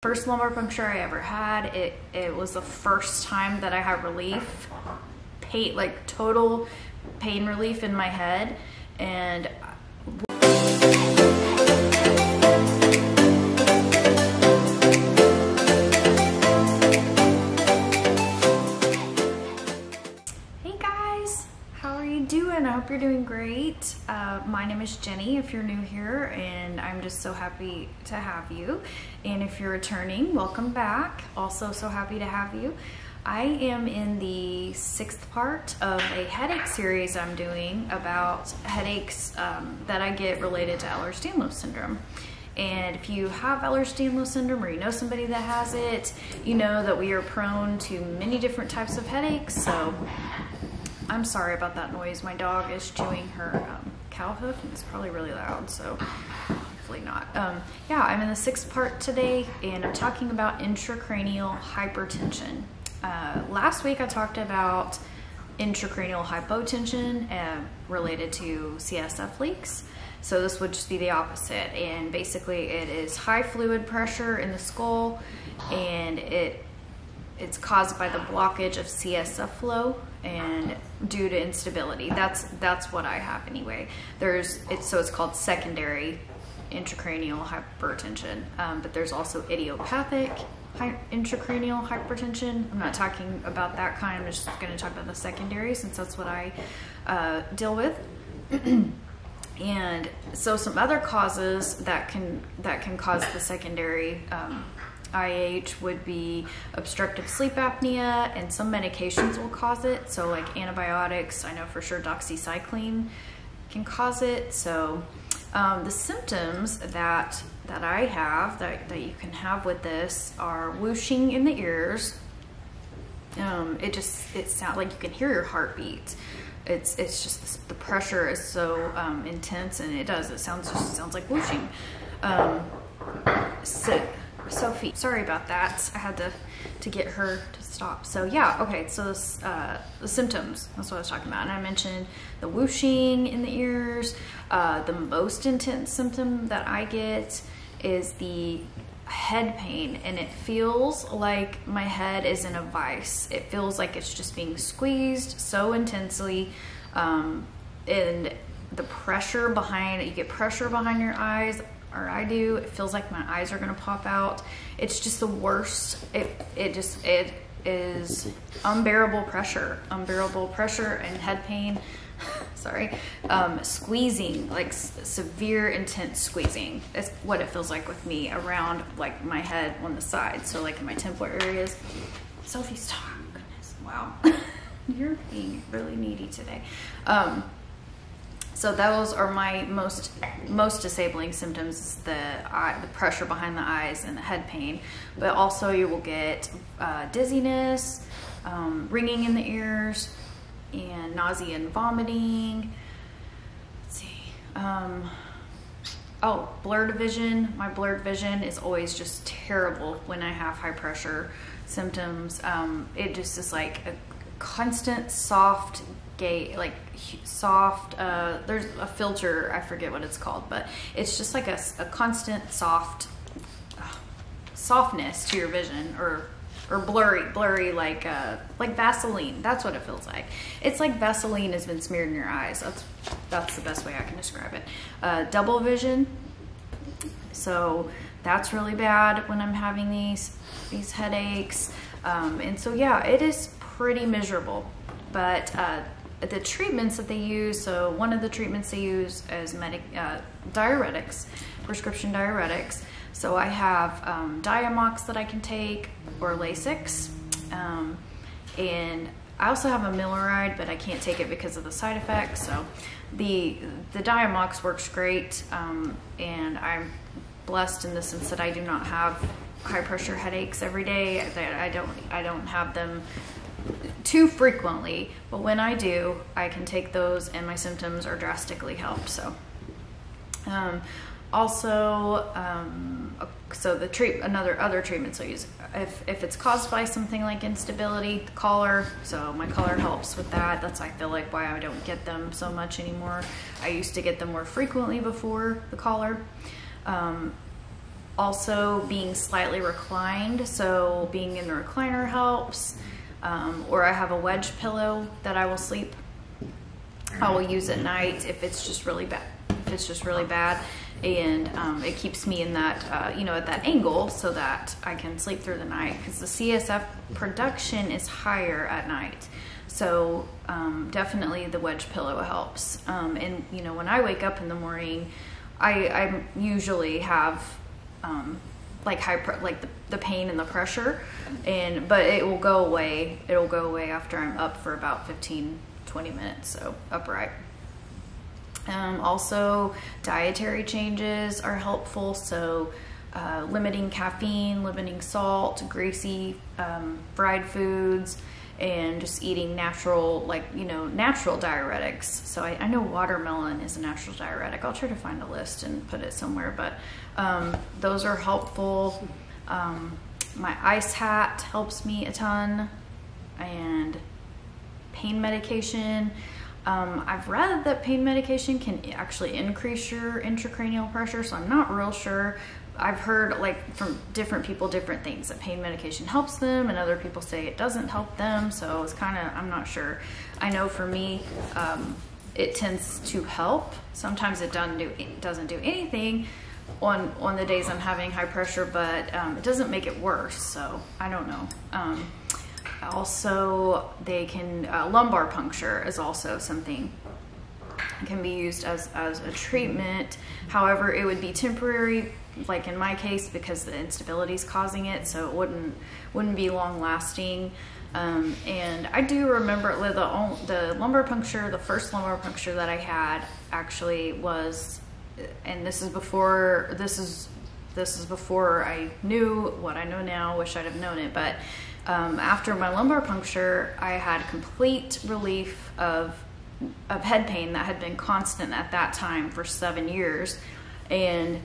First lumbar puncture I ever had, it was the first time that I had relief, pain, like total pain relief in my head. And hey guys, how are you doing? I hope you're doing great. My name is Jenny if you're new here, and I'm just so happy to have you. And if you're returning, welcome back. Also so happy to have you. I am in the 6th part of a headache series I'm doing about headaches that I get related to Ehlers-Danlos syndrome. And if you have Ehlers-Danlos syndrome, or you know somebody that has it, you know that we are prone to many different types of headaches. So I'm sorry about that noise. My dog is chewing her cow hoof, and it's probably really loud, so hopefully not. Yeah, I'm in the 6th part today, and I'm talking about intracranial hypertension. Last week I talked about intracranial hypotension related to CSF leaks. So this would just be the opposite, and basically it is high fluid pressure in the skull, and it's caused by the blockage of CSF flow and due to instability. That's what I have anyway. So it's called secondary intracranial hypertension, but there's also idiopathic intracranial hypertension. I'm not talking about that kind. I'm just going to talk about the secondary, since that's what I deal with. And so some other causes that can cause the secondary IH would be obstructive sleep apnea, and some medications will cause it. So like antibiotics, I know for sure doxycycline can cause it. So the symptoms that I have that you can have with this are whooshing in the ears. It sounds like you can hear your heartbeat. It's just the pressure is so intense, and it sounds like whooshing. Sophie, sorry about that. I had to get her to stop. So yeah, okay, so the symptoms, that's what I was talking about. And I mentioned the whooshing in the ears. The most intense symptom that I get is the head pain, and it feels like my head is in a vice. It feels like it's just being squeezed so intensely, and the pressure behind it, you get pressure behind your eyes, or I do. It feels like my eyes are gonna pop out. It's just the worst. It is unbearable pressure and head pain. Sorry, squeezing, like severe intense squeezing. It's what it feels like with me around like my head on the side. So like in my templar areas. Sophie, stop, goodness, wow. You're being really needy today. So those are my most disabling symptoms, is the pressure behind the eyes and the head pain. But also you will get dizziness, ringing in the ears, and nausea and vomiting. Let's see. Oh, blurred vision. My blurred vision is always just terrible when I have high pressure symptoms. It just is like a constant soft gate, like soft, there's a filter, I forget what it's called, but it's just like a constant softness to your vision, or blurry, like Vaseline. That's what it feels like. It's like Vaseline has been smeared in your eyes. That's the best way I can describe it. Double vision. So that's really bad when I'm having these headaches. And so yeah, it is pretty miserable. But the treatments that they use, so one of the treatments they use is diuretics, prescription diuretics. So I have Diamox that I can take, or Lasix, and I also have a Miloride, but I can't take it because of the side effects. So the Diamox works great, and I'm blessed in the sense that I do not have high pressure headaches every day. That I don't have them too frequently, but when I do, I can take those, and my symptoms are drastically helped. So so other treatments I use, if it's caused by something like instability, the collar, so my collar helps with that. That's, I feel like, why I don't get them so much anymore. I used to get them more frequently before the collar. Also being slightly reclined, so being in the recliner helps. Or I have a wedge pillow that I will sleep. I will use at night if it's just really bad. And it keeps me in that, you know, at that angle so that I can sleep through the night, because the CSF production is higher at night. So definitely the wedge pillow helps. And you know, when I wake up in the morning, I usually have like the pain and the pressure, but it will go away. It'll go away after I'm up for about 15-20 minutes, so upright. Also, dietary changes are helpful, so limiting caffeine, limiting salt, greasy fried foods, and just eating natural, like, you know, natural diuretics. So I know watermelon is a natural diuretic. I'll try to find a list and put it somewhere, but those are helpful. My ice hat helps me a ton, and pain medication. I've read that pain medication can actually increase your intracranial pressure, so I'm not real sure. I've heard, like, from different people, different things, that pain medication helps them, and other people say it doesn't help them, so it's kind of, I'm not sure. I know for me, it tends to help. Sometimes it doesn't do anything on the days I'm having high pressure, but it doesn't make it worse, so I don't know. Also, they can, lumbar puncture is also something that can be used as a treatment. However, it would be temporary, like in my case, because the instability is causing it, so it wouldn't be long lasting. And I do remember the lumbar puncture, the first lumbar puncture that I had actually was, and this is before I knew what I know now. Wish I'd have known it, but after my lumbar puncture, I had complete relief of head pain that had been constant at that time for 7 years, and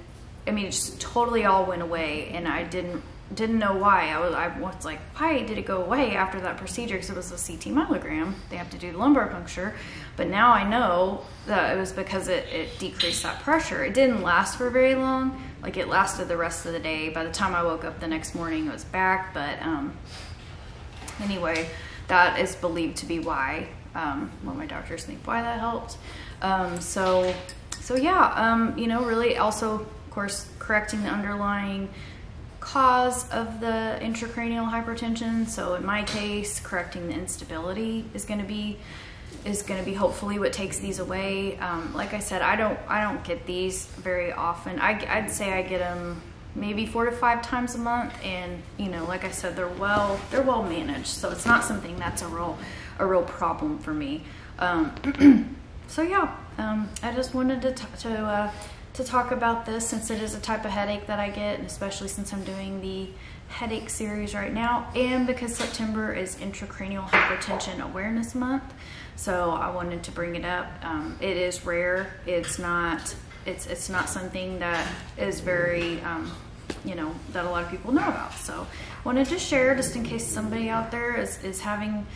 I mean, it just totally all went away, and I didn't know why. I was like, why did it go away after that procedure? Because it was a CT myelogram. They have to do lumbar puncture, but now I know that it was because it decreased that pressure. It didn't last for very long. Like, it lasted the rest of the day. By the time I woke up the next morning, it was back. But anyway, that is believed to be why. Well, my doctors think why that helped. So yeah, you know, really also, of course, correcting the underlying cause of the intracranial hypertension. So in my case, correcting the instability is going to be hopefully what takes these away. Like I said, I don't get these very often. I'd say I get them maybe 4 to 5 times a month, and you know, like I said, they're well managed, so it's not something that's a real problem for me. So yeah, I just wanted to talk about this, since it is a type of headache that I get, and especially since I'm doing the headache series right now, and because September is Intracranial Hypertension Awareness Month. So I wanted to bring it up. It is rare. It's not something that is very, you know, that a lot of people know about. So I wanted to share, just in case somebody out there is having,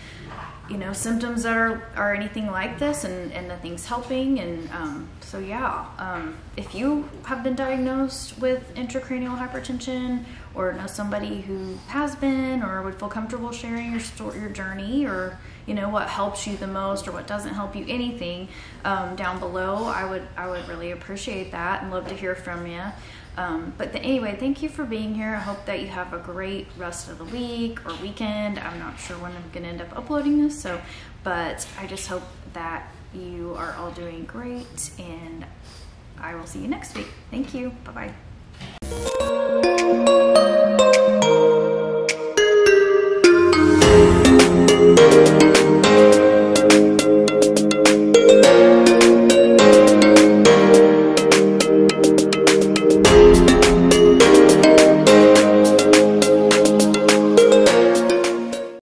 you know, symptoms that are anything like this, and nothing's helping. And so yeah, if you have been diagnosed with intracranial hypertension, or know somebody who has been, or would feel comfortable sharing your journey, or you know, what helps you the most or what doesn't help you, anything, down below, I would really appreciate that and love to hear from you. But anyway, thank you for being here. I hope that you have a great rest of the week or weekend. I'm not sure when I'm going to end up uploading this, but I just hope that you are all doing great, and I will see you next week. Thank you. Bye-bye.